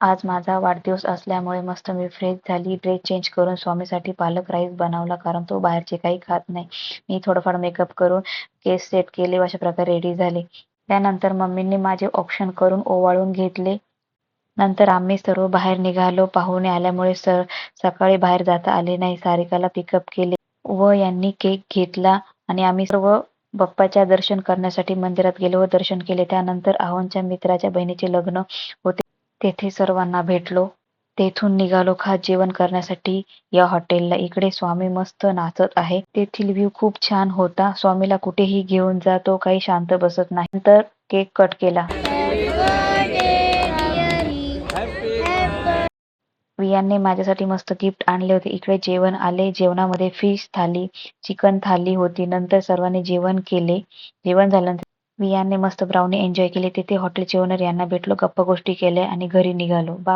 आज माझा वाढदिवस असल्यामुळे मस्त मी फ्रेश झाली, ड्रेस चेंज करून स्वामीसाठी पालक राईस बनवला कारण तो बाहेरचे काही खात नाही. मी थोडंफार मेकअप करून केस सेट केले, अशा प्रकारे रेडी झाले. त्यानंतर मम्मींनी माझे ऑप्शन करून ओवाळून घेतले. नंतर आम्ही सर्व बाहेर निघालो. पाहुणे आल्यामुळे सकाळी बाहेर जाता आले नाही. सारिकाला पिकअप केले व यांनी केक घेतला आणि आम्ही सर्व बाप्पाच्या दर्शन करण्यासाठी मंदिरात गेलो व दर्शन केले. त्यानंतर आहोंच्या मित्राच्या बहिणीचे लग्न होते, तेथे सर्वांना भेटलो. तेथून निघालो खास जेवण करण्यासाठी या हॉटेलला. इकडे स्वामी मस्त नाचत आहे. तेथील व्ह्यू खूप छान होता. स्वामीला कुठेही घेऊन जा, तो काही शांत बसत नाही. नंतर केक कट केला. वियांने माझ्यासाठी मस्त गिफ्ट आणले होते. इकडे जेवण आले. जेवणामध्ये फिश थाली, चिकन थाली होती. नंतर सर्वांनी जेवण केले. जेवण झाल्यानंतर वियांने मस्त ब्राउनी एन्जॉय केली. तिथे हॉटेलचे ओनर यांना भेटलो, गप्पा गोष्टी केल्या आणि घरी निघालो. बाय.